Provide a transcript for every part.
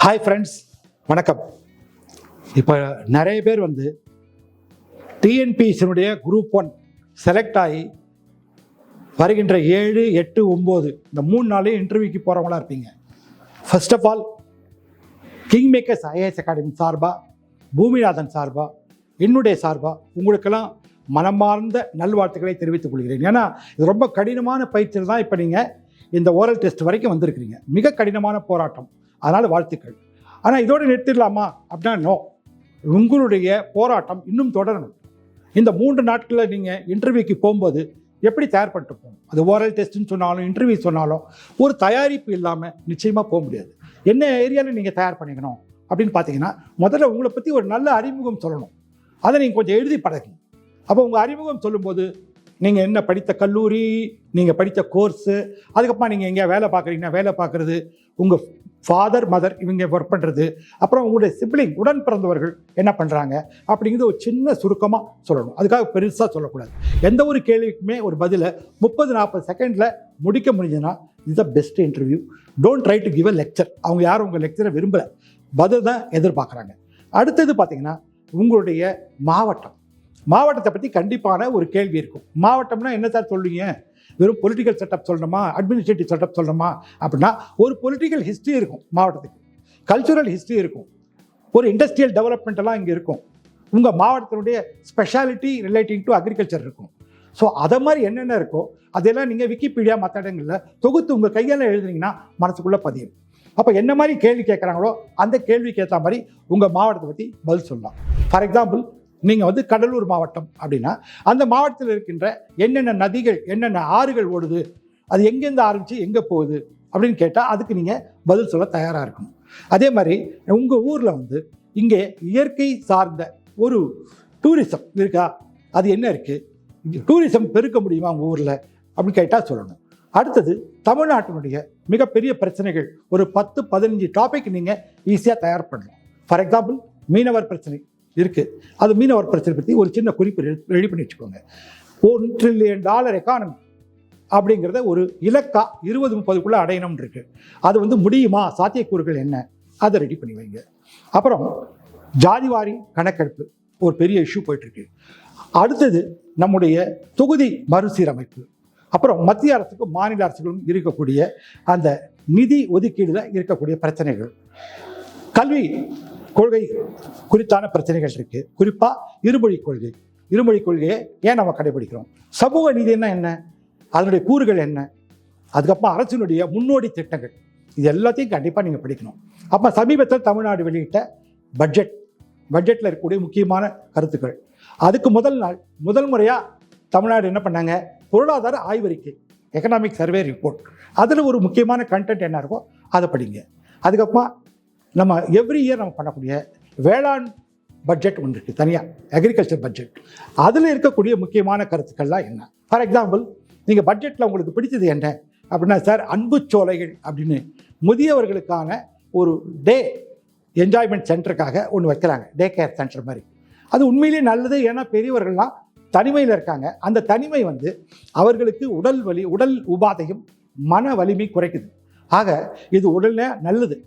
Hi friends, வணக்கம். இப்போ நிறைய பேர் டிஎன்பிஎஸ்சினுடைய குரூப் 1 செலக்ட் ஆகி வருகின்ற 7, 8, 9 இந்த 3 நாளையும் இன்டர்வியூக்கு போகிறவங்களா இருப்பீங்க. First of all, king makers IAS academy சார்பாக, பூமிநாதன் சார்பாக, என்னுடைய சார்பாக உங்களுக்கெல்லாம் மனமார்ந்த நல்வாழ்த்துக்களை தெரிவித்துக் கொள்கிறேன். ஏன்னா இது ரொம்ப கடினமான பயிற்சியில் தான் இப்போ நீங்கள் இந்த ஓரல் டெஸ்ட் வரைக்கும் வந்திருக்கிறீங்க. மிக கடினமான போராட்டம், அதனால் வாழ்த்துக்கள். ஆனால் இதோடு நிறுத்திடலாமா அப்படின்னா நோ, உங்களுடைய போராட்டம் இன்னும் தொடரணும். இந்த 3 நாட்களில் நீங்கள் இன்டர்வியூக்கு போகும்போது எப்படி தயார் பண்ணிட்டு போகணும்? அது ஓரல் டெஸ்ட்டுன்னு சொன்னாலும் இன்டர்வியூ சொன்னாலும் ஒரு தயாரிப்பு இல்லாமல் நிச்சயமாக போக முடியாது. என்ன ஏரியாவில் நீங்கள் தயார் பண்ணிக்கணும் அப்படின்னு பார்த்தீங்கன்னா, முதல்ல உங்களை பற்றி ஒரு நல்ல அறிமுகம் சொல்லணும். அதை நீங்கள் கொஞ்சம் எழுதி பழகணும். அப்போ உங்கள் அறிமுகம் சொல்லும்போது நீங்கள் என்ன படித்த கல்லூரி, நீங்கள் படித்த கோர்ஸு, அதுக்கப்புறம் நீங்கள் எங்கேயா வேலை பார்க்குறீங்கன்னா வேலை பார்க்குறது, உங்கள் ஃபாதர் மதர் இவங்க ஒர்க் பண்ணுறது, அப்புறம் உங்களுடைய சிப்ளிங் உடன் பிறந்தவர்கள் என்ன பண்ணுறாங்க அப்படிங்கிறது ஒரு சின்ன சுருக்கமாக சொல்லணும். அதுக்காக பெருசாக சொல்லக்கூடாது. எந்த ஒரு கேள்விக்குமே ஒரு பதிலை 30-40 செகண்டில் முடிக்க முடிஞ்சதுன்னா இது the best interview. Don't try to give a lecture. அவங்க யாரும் உங்கள் லெக்சரை விரும்பலை, பதில் தான் எதிர்பார்க்குறாங்க. அடுத்தது பார்த்தீங்கன்னா, உங்களுடைய மாவட்டத்தை பற்றி கண்டிப்பான ஒரு கேள்வி இருக்கும். மாவட்டம்னா என்ன சார் சொல்லுவீங்க? வெறும் பொலிட்டிக்கல் செட்டப் சொல்லணுமா, அட்மினிஸ்ட்ரேட்டிவ் செட்டப் சொல்லணுமா அப்படின்னா, ஒரு பொலிட்டிக்கல் ஹிஸ்ட்ரி இருக்கும் மாவட்டத்துக்கு, கல்ச்சுரல் ஹிஸ்ட்ரி இருக்கும், ஒரு இண்டஸ்ட்ரியல் டெவலப்மெண்ட் எல்லாம் இங்கே இருக்கும். உங்கள் மாவட்டத்தினுடைய ஸ்பெஷாலிட்டி ரிலேட்டிங் டு அக்ரிகல்ச்சர் இருக்கும். ஸோ அதை மாதிரி என்னென்ன இருக்கோ அதெல்லாம் நீங்கள் விக்கிபீடியா மற்ற இடங்களில் தொகுத்து உங்கள் கையால் எழுதுனீங்கன்னா மனசுக்குள்ளே பதியும். அப்போ என்ன மாதிரி கேள்வி கேட்குறாங்களோ அந்த கேள்விக்கு ஏற்ற மாதிரி உங்கள் மாவட்டத்தை பற்றி பதில் சொல்லலாம். ஃபார் எக்ஸாம்பிள், நீங்கள் கடலூர் மாவட்டம் அப்படின்னா அந்த மாவட்டத்தில் இருக்கின்ற என்னென்ன நதிகள், என்னென்ன ஆறுகள் ஓடுது, அது எங்கேருந்து ஆரம்பித்து எங்கே போகுது அப்படின்னு கேட்டால் அதுக்கு நீங்கள் பதில் சொல்ல தயாராக இருக்கணும். அதே மாதிரி உங்கள் ஊரில் இங்கே இயற்கை சார்ந்த ஒரு டூரிசம் இருக்கா, அது என்ன இருக்குது, டூரிசம் பெருக்க முடியுமா உங்கள் ஊரில் அப்படின்னு கேட்டால் சொல்லணும். அடுத்தது, தமிழ்நாட்டினுடைய மிகப்பெரிய பிரச்சனைகள் ஒரு 10-15 டாபிக் நீங்கள் ஈஸியாக தயார் பண்ணலாம். ஃபார் எக்ஸாம்பிள், மீனவர் பிரச்சனை இருக்குது, அது மீனவர் பிரச்சனை பற்றி ஒரு சின்ன குறிப்பு ரெடி பண்ணி வச்சுக்கோங்க. $1 trillion எக்கானமி அப்படிங்கிறத ஒரு இலக்கா 2030 அடையணும்னு இருக்கு. அது முடியுமா, சாத்தியக்கூறுகள் என்ன, அதை ரெடி பண்ணி வைங்க. அப்புறம் ஜாதிவாரி கணக்கெடுப்பு ஒரு பெரிய இஷ்யூ போயிட்டுருக்கு. அடுத்தது நம்முடைய தொகுதி மறுசீரமைப்பு, அப்புறம் மத்திய அரசுக்கும் மாநில அரசுகளும் இருக்கக்கூடிய அந்த நிதி ஒதுக்கீடுல இருக்கக்கூடிய பிரச்சனைகள், கல்வி கொள்கை குறித்தான பிரச்சனைகள் இருக்கு. குறிப்பா இருமொழி கொள்கையை ஏன் நம்ம கடைபிடிக்கிறோம், சமூக நீதினா என்ன, அதனுடைய கூறுகள் என்ன, அதுக்கப்புறம் அரசினுடைய முன்னோடி திட்டங்கள், இது எல்லாத்தையும் கண்டிப்பாக நீங்கள் படிக்கணும். அப்போ சமீபத்தில் தமிழ்நாடு வெளியிட்ட பட்ஜெட்டில் இருக்கக்கூடிய முக்கியமான கருத்துக்கள், அதுக்கு முதல் முறையாக தமிழ்நாடு என்ன பண்ணாங்க, பொருளாதார ஆய்வறிக்கை, எக்கனாமிக் சர்வே ரிப்போர்ட், அதில் ஒரு முக்கியமான கண்டென்ட் என்ன இருக்கோ அதை படிங்க. அதுக்கப்புறமா நம்ம எவ்ரி இயர் நம்ம பண்ணக்கூடிய வேளாண் பட்ஜெட் ஒன்று இருக்குது தனியாக, அக்ரிகல்ச்சர் பட்ஜெட், அதில் இருக்கக்கூடிய முக்கியமான கருத்துக்கள்லாம் என்ன. ஃபார் எக்ஸாம்பிள், நீங்கள் பட்ஜெட்டில் உங்களுக்கு பிடிச்சது என்ன அப்படின்னா, சார் அன்பு சோலைகள் அப்படின்னு முதியவர்களுக்கான ஒரு டே என்ஜாய்மெண்ட் சென்டருக்காக ஒன்று வைக்கிறாங்க, டே கேர் சென்டர் மாதிரி. அது உண்மையிலேயே நல்லது. ஏன்னா பெரியவர்கள்லாம் தனிமையில் இருக்காங்க. அந்த தனிமை அவர்களுக்கு உடல் உபாதையும் மன வலிமை குறைக்குது. ஆக இது உடனே நல்லது,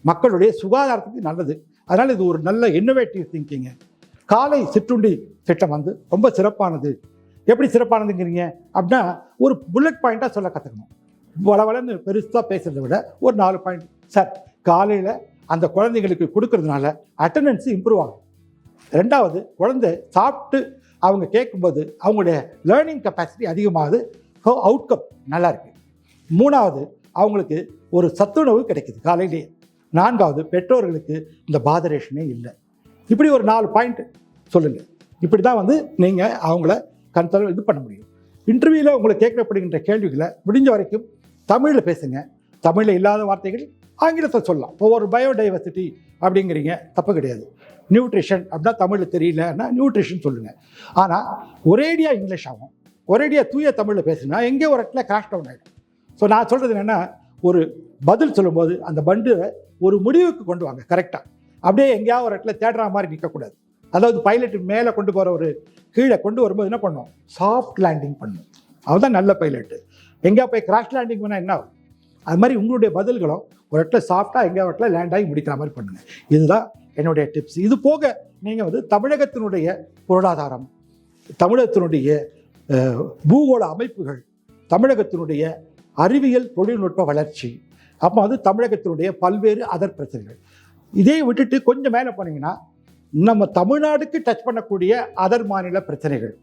மக்களுடைய சுகாதாரத்துக்கு நல்லது. அதனால் இது ஒரு நல்ல இன்னோவேட்டிவ் திங்கிங்க. காலை சிற்றுண்டி திட்டம் ரொம்ப சிறப்பானது. எப்படி சிறப்பானதுங்கிறீங்க அப்படின்னா, ஒரு புல்லட் பாயிண்ட்டாக சொல்ல கற்றுக்கணும். வளவளன்னு பெருசாக பேசுகிறத விட ஒரு 4 பாயிண்ட். சார், காலையில் அந்த குழந்தைங்களுக்கு கொடுக்கறதுனால அட்டண்டன்ஸு இம்ப்ரூவ் ஆகும். 2வது, குழந்தை சாப்பிட்டு அவங்க கேட்கும்போது அவங்களுடைய லேர்னிங் கெப்பாசிட்டி அதிகமாகுது, அவுட்கம் நல்லா இருக்கு. 3வது, அவங்களுக்கு ஒரு சத்துணவு கிடைக்குது காலையிலேயே. 4வது, பெற்றோர்களுக்கு இந்த பாதரேஷனே இல்லை. இப்படி ஒரு 4 பாயிண்ட் சொல்லுங்கள். இப்படி தான் நீங்கள் அவங்கள கண்ட்ரோல் இது பண்ண முடியும். இன்டர்வியூவில் உங்களுக்கு கேட்கப்படுகின்ற கேள்விகளை முடிஞ்ச வரைக்கும் தமிழில் பேசுங்க. தமிழில் இல்லாத வார்த்தைகள் ஆங்கிலத்தை சொல்லலாம். ஒவ்வொரு பயோடைவர்சிட்டி அப்படிங்கிறீங்க, தப்பு கிடையாது. நியூட்ரிஷன் அப்படின்னா தமிழில் தெரியலன்னா நியூட்ரிஷன் சொல்லுங்கள். ஆனால் ஒரேடியாக இங்கிலீஷ் ஆகும், ஒரேடியாக தூய தமிழில் பேசுனா எங்கேயோ ஒரு இடத்துல கிராஷ் டவுன் ஆகிடும். ஸோ நான் சொல்கிறது என்னென்னா, ஒரு பதில் சொல்லும்போது அந்த பண்டு ஒரு முடிவுக்கு கொண்டு வாங்க கரெக்டாக. அப்படியே எங்கேயாவது ஒரு இடத்துல தேடுற மாதிரி நிற்கக்கூடாது. அதாவது பைலட் மேலே கொண்டு போகிற ஒரு கீழே கொண்டு வரும்போது என்ன பண்ணும், சாஃப்ட் லேண்டிங் பண்ணும். அதுதான் நல்ல பைலட்டு. எங்கேயா போய் கிராஷ் லேண்டிங் பண்ணால் என்ன ஆகும், அது மாதிரி உங்களுடைய பதில்களும் ஒரு இடத்துல சாஃப்டாக எங்கே இடத்துல லேண்ட் ஆகி முடிக்கிற மாதிரி பண்ணுங்கள். இதுதான் என்னுடைய டிப்ஸ். இது போக நீங்கள் வந்து தமிழகத்தினுடைய பொருளாதாரம், தமிழகத்தினுடைய பூகோள அமைப்புகள், தமிழகத்தினுடைய அறிவியல் தொழில்நுட்ப வளர்ச்சி, அப்போ வந்து தமிழகத்தினுடைய பல்வேறு அதர் பிரச்சனைகள், இதே விட்டுட்டு கொஞ்சம் மேலே போனீங்கன்னா நம்ம தமிழ்நாடுக்கு டச் பண்ணக்கூடிய அதர் மாநில பிரச்சனைகள்,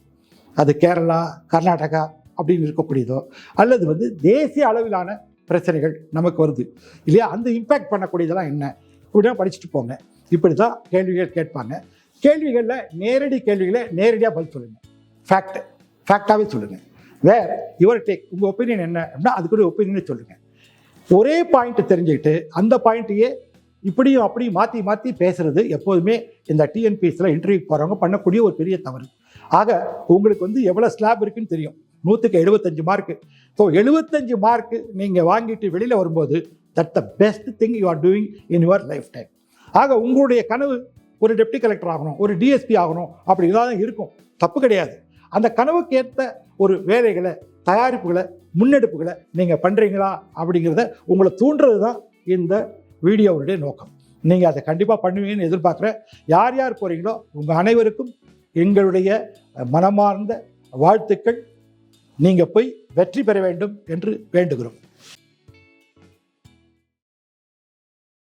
அது கேரளா, கர்நாடகா அப்படின்னு இருக்கக்கூடியதோ, அல்லது வந்து தேசிய அளவிலான பிரச்சனைகள் நமக்கு வருது இல்லையா, அந்த இம்பேக்ட் பண்ணக்கூடியதெல்லாம் என்ன, இப்படிதான் படிச்சுட்டு போங்க. இப்படி தான் கேள்விகள் கேட்பாங்க. கேள்விகளில் நேரடி கேள்விகளை நேரடியாக பதில் சொல்லுங்கள். ஃபேக்டாகவே சொல்லுங்கள். யுவர் டேக், உங்கள் ஒப்பீனியன் என்ன அப்படின்னா அதுக்குரிய ஒப்பீனியனை சொல்லுங்கள். ஒரே பாயிண்ட் தெரிஞ்சுக்கிட்டு அந்த பாயிண்ட்டையே இப்படியும் அப்படியும் மாற்றி மாற்றி பேசுறது எப்போதுமே இந்த டிஎன்பிஎஸ்சியில் இன்டர்வியூ போகிறவங்க பண்ணக்கூடிய ஒரு பெரிய தவறு. ஆக உங்களுக்கு வந்து எவ்வளோ ஸ்லாப் இருக்குன்னு தெரியும். 100க்கு 75 மார்க்கு. ஸோ 75 மார்க்கு நீங்கள் வாங்கிட்டு வெளியில் வரும்போது that the best thing you are doing in your life time. ஆக உங்களுடைய கனவு ஒரு டெப்டி கலெக்டர் ஆகணும், ஒரு டிஎஸ்பி ஆகணும், அப்படி தான் இருக்கும், தப்பு கிடையாது. அந்த கனவுக்கு ஏற்ற ஒரு வேலைகளை, தயாரிப்புகளை, முன்னெடுப்புகளை நீங்கள் பண்ணுறீங்களா அப்படிங்கிறத உங்களை தூண்டுறது தான் இந்த வீடியோவுடைய நோக்கம். நீங்கள் அதை கண்டிப்பாக பண்ணுவீங்கன்னு எதிர்பார்க்குறேன். யார் யார் போகிறீங்களோ உங்கள் அனைவருக்கும் எங்களுடைய மனமார்ந்த வாழ்த்துக்கள். நீங்கள் போய் வெற்றி பெற வேண்டும் என்று வேண்டுகிறோம்.